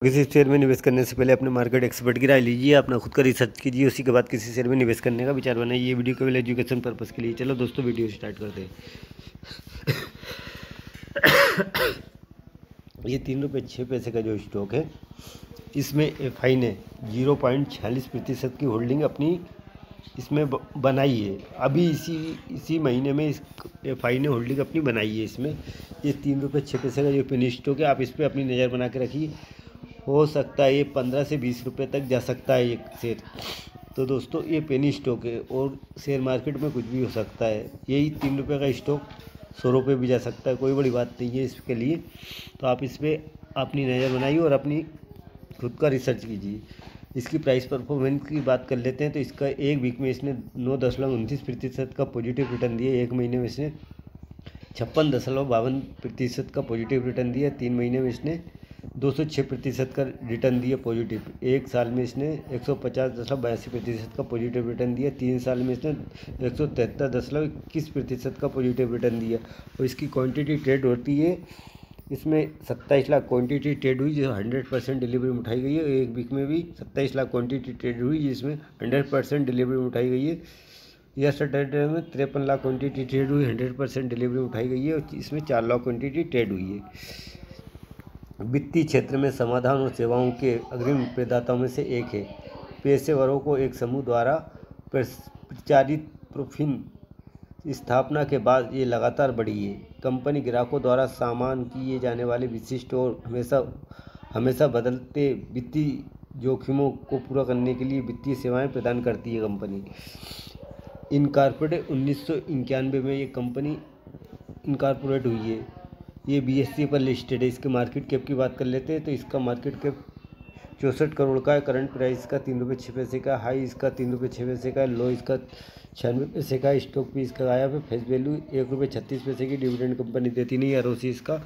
किसी शेयर में निवेश करने से पहले अपने मार्केट एक्सपर्ट की राय लीजिए, अपना खुद का रिसर्च कीजिए, उसी के बाद किसी शेयर में निवेश करने का विचार बनाइए। ये वीडियो केवल एजुकेशन पर्पज़ के लिए। चलो दोस्तों, वीडियो स्टार्ट करते हैं। ये 3 रुपये 6 पैसे का जो स्टॉक है, इसमें एफआई ने 0.46% की होल्डिंग अपनी इसमें बनाई है। अभी इसी महीने में इस एफआई ने होल्डिंग अपनी बनाई है इसमें। ये 3 रुपये 6 पैसे का जो पेनी स्टॉक है, आप इस पर अपनी नज़र बना के रखिए। हो सकता है ये 15 से 20 रुपये तक जा सकता है एक शेयर। तो दोस्तों, ये पेनी स्टॉक है और शेयर मार्केट में कुछ भी हो सकता है। यही 3 रुपये का स्टॉक 100 रुपये भी जा सकता है, कोई बड़ी बात नहीं है इसके लिए। तो आप इस पर अपनी नज़र बनाइए और अपनी खुद का रिसर्च कीजिए। इसकी प्राइस परफॉर्मेंस की बात कर लेते हैं तो इसका एक वीक में इसने 9.29% का पॉजिटिव रिटर्न दिया। एक महीने में इसने 56.52% का पॉजिटिव रिटर्न दिया। 3 महीने में इसने 206% का रिटर्न दिया पॉजिटिव। एक साल में इसने 150.82% का पॉजिटिव रिटर्न दिया। 3 साल में इसने 173.21% का पॉजिटिव रिटर्न दिया। और इसकी क्वांटिटी ट्रेड होती है, इसमें 27 लाख क्वांटिटी ट्रेड हुई, जो 100% डिलीवरी में उठाई गई है। एक वीक में भी 27 लाख क्वांटिटी ट्रेड हुई, जिसमें 100% डिलीवरी में उठाई गई है। यह सैटरडे में 53 लाख क्वांटिटी ट्रेड हुई, 100% डिलीवरी में उठाई गई है। और इसमें 4 लाख क्वांटिटी ट्रेड हुई है। वित्तीय क्षेत्र में समाधान और सेवाओं के अग्रिम प्रदाताओं में से एक है। पेशेवरों को एक समूह द्वारा प्रचारित प्रोफिन स्थापना के बाद ये लगातार बढ़ी है। कंपनी ग्राहकों द्वारा सामान किए जाने वाले विशिष्ट और हमेशा बदलते वित्तीय जोखिमों को पूरा करने के लिए वित्तीय सेवाएं प्रदान करती है। कंपनी इनकॉर्पोरेट 1991 में ये कंपनी इनकॉर्पोरेट हुई है। ये BSE पर लिस्टेड है। इसके मार्केट कैप की बात कर लेते हैं तो इसका मार्केट कैप 64 करोड़ का है। करंट प्राइस का 3 रुपये 6 पैसे का, हाई इसका 3 रुपये 6 पैसे का, लो इसका 96 पैसे का। स्टॉक भी इसका गायब है। फेस वैल्यू 1 रुपये 36 पैसे की। डिविडेंड कंपनी देती नहीं। ROC इसका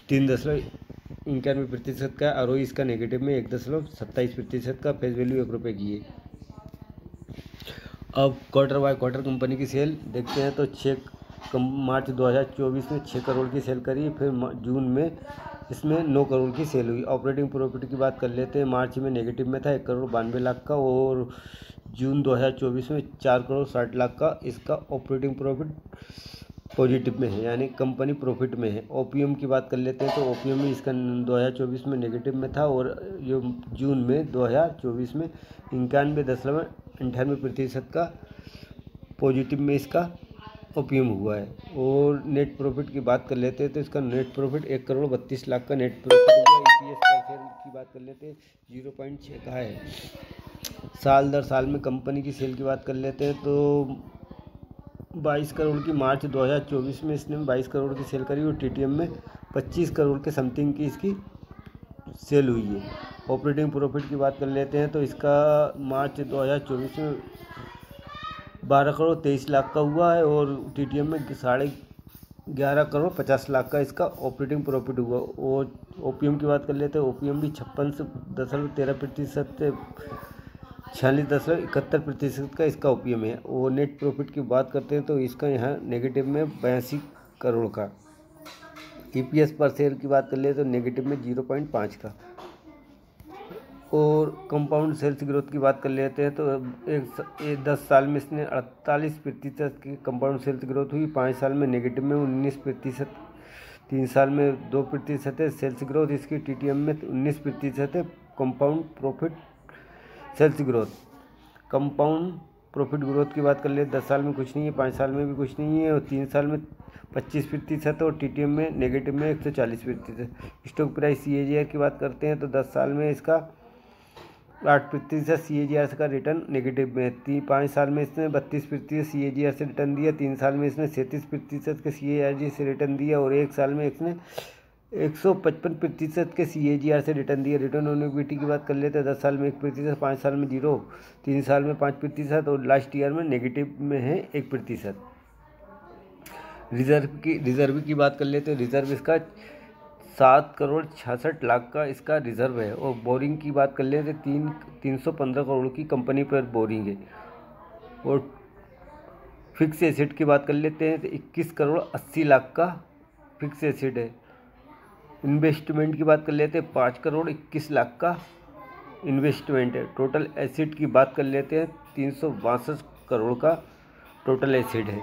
3.91% का। ROE इसका नेगेटिव में 1.27% का। फेस वैल्यू 1 रुपये की है। अब क्वार्टर बाय क्वार्टर कंपनी की सेल देखते हैं तो मार्च 2024 में 6 करोड़ की सेल करी। फिर जून में इसमें 9 करोड़ की सेल हुई। ऑपरेटिंग प्रॉफिट की बात कर लेते हैं। मार्च में नेगेटिव में था 1,92,00,000 का, और जून 2024 में 4,60,00,000 का इसका ऑपरेटिंग प्रॉफिट पॉजिटिव में है, यानी कंपनी प्रॉफिट में है। ओपीएम की बात कर लेते हैं तो ओपीएम में इसका 2024 में नेगेटिव में था, और जो जून में 2024 में 91.98% का पॉजिटिव में इसका ओपीएम हुआ है। और नेट प्रॉफिट की बात कर लेते हैं तो इसका नेट प्रॉफिट 1,32,00,000 का नेट प्रॉफिट हुआ। EPS पर शेयर की बात कर लेते हैं 0.6 का है। साल दर साल में कंपनी की सेल की बात कर लेते हैं तो 22 करोड़ की मार्च 2024 में इसने 22 करोड़ की सेल करी, और TTM में 25 करोड़ के समथिंग की इसकी सेल हुई है। ऑपरेटिंग प्रॉफिट की बात कर लेते हैं तो इसका मार्च 2024 में 12,23,00,000 का हुआ है, और TTM में 11,50,00,000 का इसका ऑपरेटिंग प्रॉफिट हुआ। और ओपीएम की बात कर लेते हैं। ओपीएम भी 56.13% से 46.71% का इसका ओपीएम है। और नेट प्रॉफिट की बात करते हैं तो इसका यहाँ नेगेटिव में 82 करोड़ का। EPS पर शेयर की बात कर ले तो नेगेटिव में 0.5 का। और कंपाउंड सेल्स ग्रोथ की बात कर लेते हैं तो 10 साल में इसने 48% की कंपाउंड सेल्स ग्रोथ हुई। 5 साल में नेगेटिव में 19%, 3 साल में 2% है सेल्स ग्रोथ इसकी। TTM में 19% है compound profit sales growth. Compound profit growth की बात कर ले 10 साल में कुछ नहीं है, 5 साल में भी कुछ नहीं है, और 3 साल में 25% और TTM में नेगेटिव में 140%। स्टॉक प्राइस CAGR की बात करते हैं तो 10 साल में इसका 8% CAGR का रिटर्न नेगेटिव में है। 5 साल में इसने 32% CAGR से रिटर्न दिया। 3 साल में इसने 37% के CAGR से रिटर्न दिया, और 1 साल में इसने 155% के CAGR से रिटर्न दिया। रिटर्न ऑन इक्विटी की बात कर लेते हैं 10 साल में 1%, 5 साल में 0, 3 साल में 5%, और लास्ट ईयर में नेगेटिव में है 1%। रिजर्व की बात कर लेते हैं। रिजर्व इसका 7,66,00,000 का इसका रिजर्व है। और बोरिंग की बात कर ले तो 315 करोड़ की कंपनी पर बोरिंग है। और फिक्स एसेट की बात कर लेते हैं तो 21,80,00,000 का फिक्स एसेट है। इन्वेस्टमेंट की बात कर लेते हैं, 5,21,00,000 का इन्वेस्टमेंट है। टोटल एसिड की बात कर लेते हैं, 362 करोड़ का टोटल एसिड है।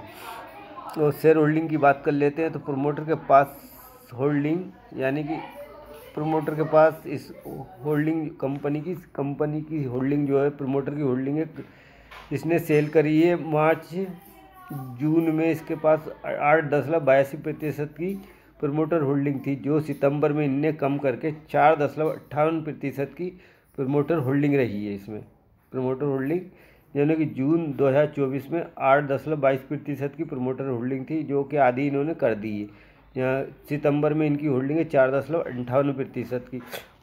और शेयर होल्डिंग की बात कर लेते हैं तो प्रोमोटर के पास होल्डिंग, यानी कि प्रोमोटर के पास इस होल्डिंग कंपनी की होल्डिंग जो है, प्रोमोटर की होल्डिंग है, इसने सेल करी है मार्च जून में। इसके पास 8.82% की प्रोमोटर होल्डिंग थी, जो सितंबर में इनने कम करके 4.58% की प्रोमोटर होल्डिंग रही है। इसमें प्रोमोटर होल्डिंग यानी कि जून 2024 में 8.22% की प्रोमोटर होल्डिंग थी, जो कि आधी इन्होंने कर दी है। यहाँ सितंबर में इनकी होल्डिंग है 4.58% की।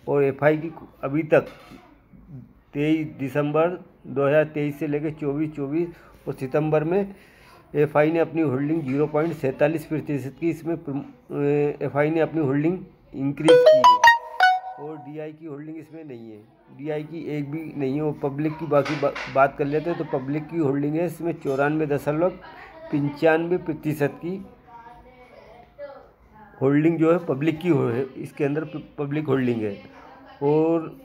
और एफआई की अभी तक 23 दिसंबर 2023 से लेकर 24 और सितंबर में एफआई ने अपनी होल्डिंग 0.47% की, इसमें एफआई ने अपनी होल्डिंग इंक्रीज की है। और डीआई की होल्डिंग इसमें नहीं है, डीआई की एक भी नहीं है। और पब्लिक की बाकी बात कर लेते हैं तो पब्लिक की होल्डिंग है इसमें 94.95% की होल्डिंग जो है पब्लिक की है, इसके अंदर पब्लिक होल्डिंग है। और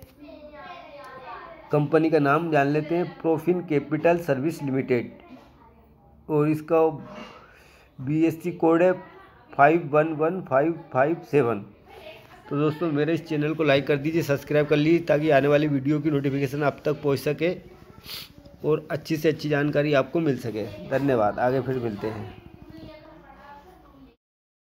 कंपनी का नाम जान लेते हैं, प्रोफिन कैपिटल सर्विस लिमिटेड, और इसका बीएससी कोड है 511557। तो दोस्तों मेरे इस चैनल को लाइक कर दीजिए, सब्सक्राइब कर लीजिए, ताकि आने वाली वीडियो की नोटिफिकेशन आप तक पहुंच सके और अच्छी से अच्छी जानकारी आपको मिल सके। धन्यवाद, आगे फिर मिलते हैं।